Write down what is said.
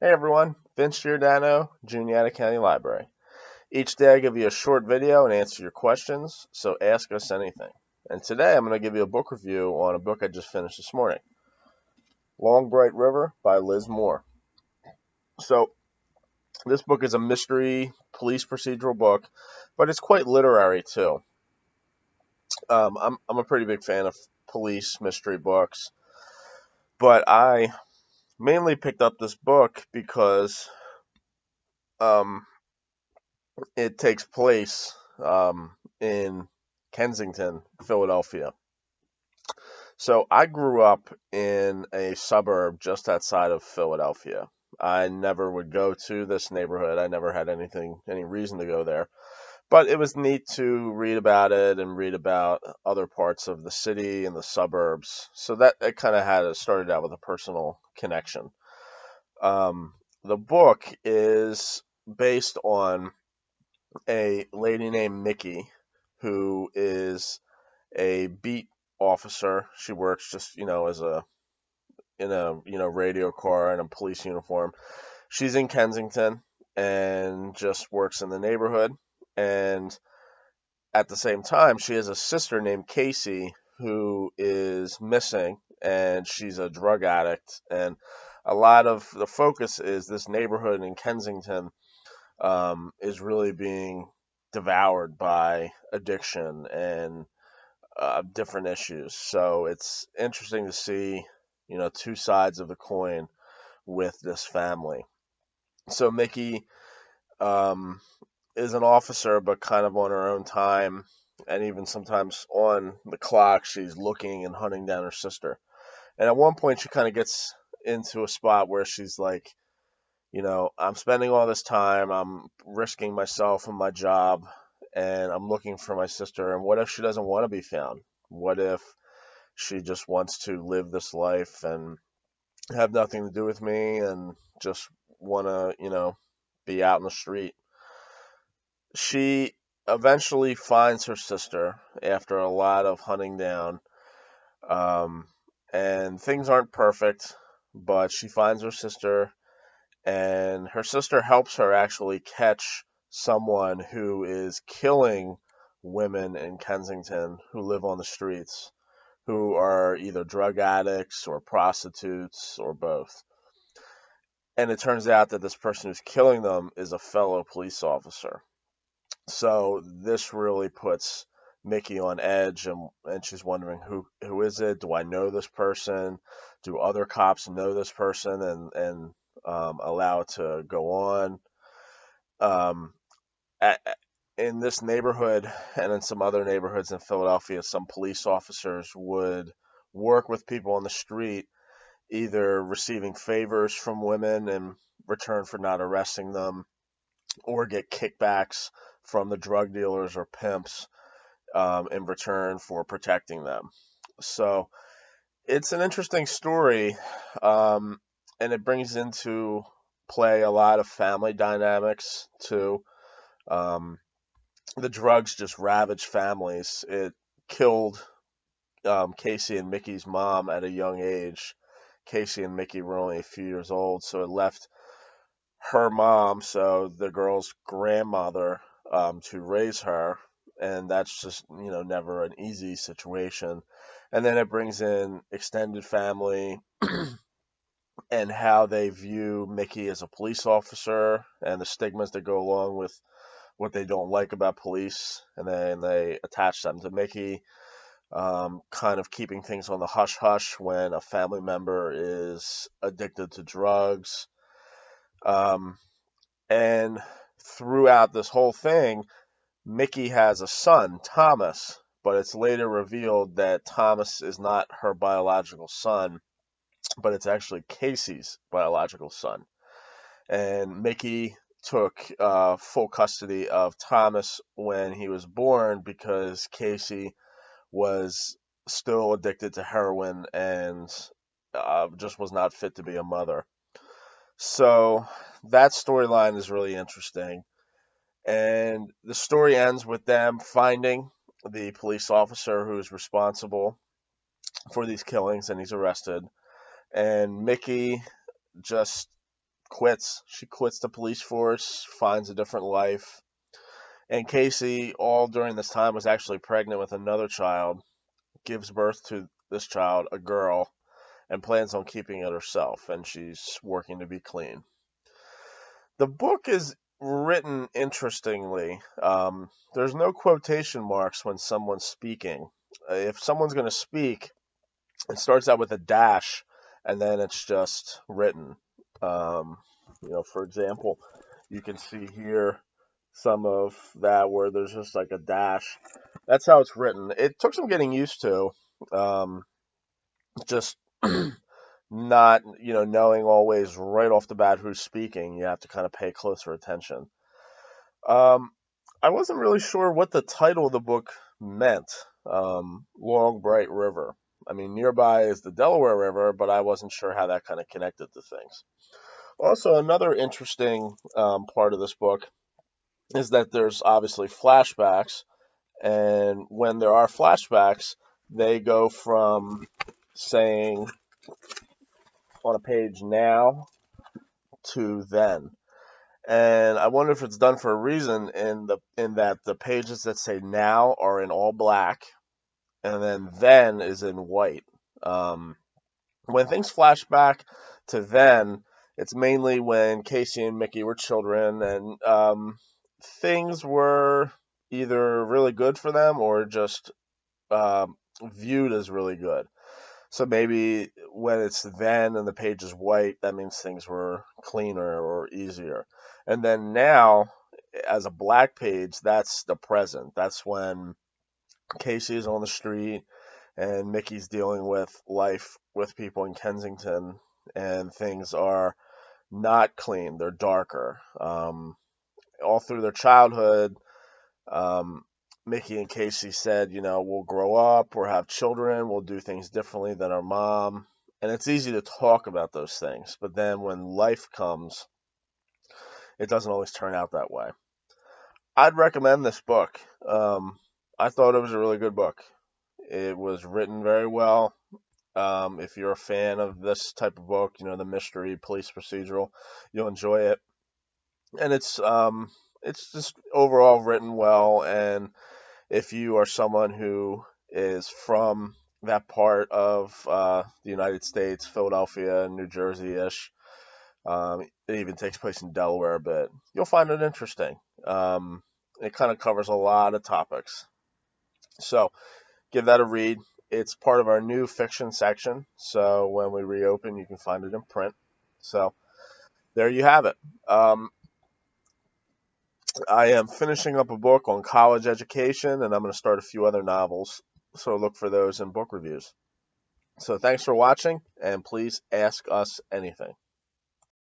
Hey everyone, Vince Giordano, Juniata County Library. Each day I give you a short video and answer your questions, so ask us anything. And today I'm going to give you a book review on a book I just finished this morning, Long Bright River by Liz Moore. So this book is a mystery police procedural book, but it's quite literary too. I'm a pretty big fan of police mystery books, but I mainly picked up this book because um, it takes place in Kensington, Philadelphia. So I grew up in a suburb just outside of Philadelphia. I never would go to this neighborhood. I never had any reason to go there. But it was neat to read about it and read about other parts of the city and the suburbs. So that it kind of started out with a personal connection. The book is based on a lady named Mickey who is a beat officer. She works just, as a in a, radio car and a police uniform. She's in Kensington and just works in the neighborhood. And at the same time, she has a sister named Kacey who is missing and she's a drug addict. And a lot of the focus is this neighborhood in Kensington is really being devoured by addiction and different issues. So it's interesting to see, two sides of the coin with this family. So Mickey um, is an officer, but kind of on her own time, and even sometimes on the clock, she's looking and hunting down her sister. And at one point, she kind of gets into a spot where she's like, I'm spending all this time, I'm risking myself and my job, and I'm looking for my sister. And what if she doesn't want to be found? What if she just wants to live this life and have nothing to do with me and just want to, be out in the street? She eventually finds her sister after a lot of hunting down, um, and things aren't perfect, but she finds her sister and her sister helps her actually catch someone who is killing women in Kensington who live on the streets, who are either drug addicts or prostitutes or both. And it turns out that this person who's killing them is a fellow police officer. So this really puts Mickey on edge, and she's wondering who is it? Do I know this person? Do other cops know this person and allow it to go on? Um, at, in this neighborhood and in some other neighborhoods in Philadelphia, some police officers would work with people on the street, either receiving favors from women in return for not arresting them, or get kickbacks from the drug dealers or pimps in return for protecting them. So it's an interesting story, and it brings into play a lot of family dynamics too. Um, the drugs just ravaged families. It killed Kacey and Mickey's mom at a young age. Kacey and Mickey were only a few years old, so it left her mom, so the girl's grandmother, to raise her, and that's just never an easy situation. And then it brings in extended family and how they view Mickey as a police officer and the stigmas that go along with what they don't like about police, and then they attach them to Mickey, kind of keeping things on the hush hush when a family member is addicted to drugs. Um, and throughout this whole thing, Mickey has a son, Thomas, but it's later revealed that Thomas is not her biological son, but it's actually Kacey's biological son. And Mickey took full custody of Thomas when he was born because Kacey was still addicted to heroin and just was not fit to be a mother. So that storyline is really interesting. And the story ends with them finding the police officer who's responsible for these killings, and he's arrested. And Mickey just quits. She quits the police force, finds a different life. And Kacey, all during this time, was actually pregnant with another child, gives birth to this child, a girl, and plans on keeping it herself. And she's working to be clean. The book is written interestingly. There's no quotation marks when someone's speaking. If someone's going to speak, it starts out with a dash, and then it's just written. For example, you can see here some of that where there's just like a dash. That's how it's written. It took some getting used to. Just not, knowing always right off the bat who's speaking. You have to kind of pay closer attention. Um, I wasn't really sure what the title of the book meant. Long Bright River. I mean, nearby is the Delaware River, but I wasn't sure how that kind of connected to things. Also, another interesting part of this book is that there's obviously flashbacks, and when there are flashbacks, they go from saying on a page now to then. And I wonder if it's done for a reason in that the pages that say now are in all black, and then is in white. When things flash back to then, it's mainly when Kacey and Mickey were children, and things were either really good for them or just viewed as really good. So maybe when it's then and the page is white, that means things were cleaner or easier. And then now, as a black page, that's the present. That's when Kacey is on the street and Mickey's dealing with life with people in Kensington, and things are not clean. They're darker. All through their childhood, um, Mickey and Kacey said, we'll grow up, we'll have children, we'll do things differently than our mom. And it's easy to talk about those things. But then when life comes, it doesn't always turn out that way. I'd recommend this book. I thought it was a really good book. It was written very well. If you're a fan of this type of book, the mystery police procedural, you'll enjoy it. And it's just overall written well. And if you are someone who is from that part of the United States, Philadelphia, New Jersey-ish, it even takes place in Delaware a bit, you'll find it interesting. It kind of covers a lot of topics. So give that a read. It's part of our new fiction section. So when we reopen, you can find it in print. So there you have it. I am finishing up a book on college education, and I'm going to start a few other novels. So look for those in book reviews. So thanks for watching, and please ask us anything.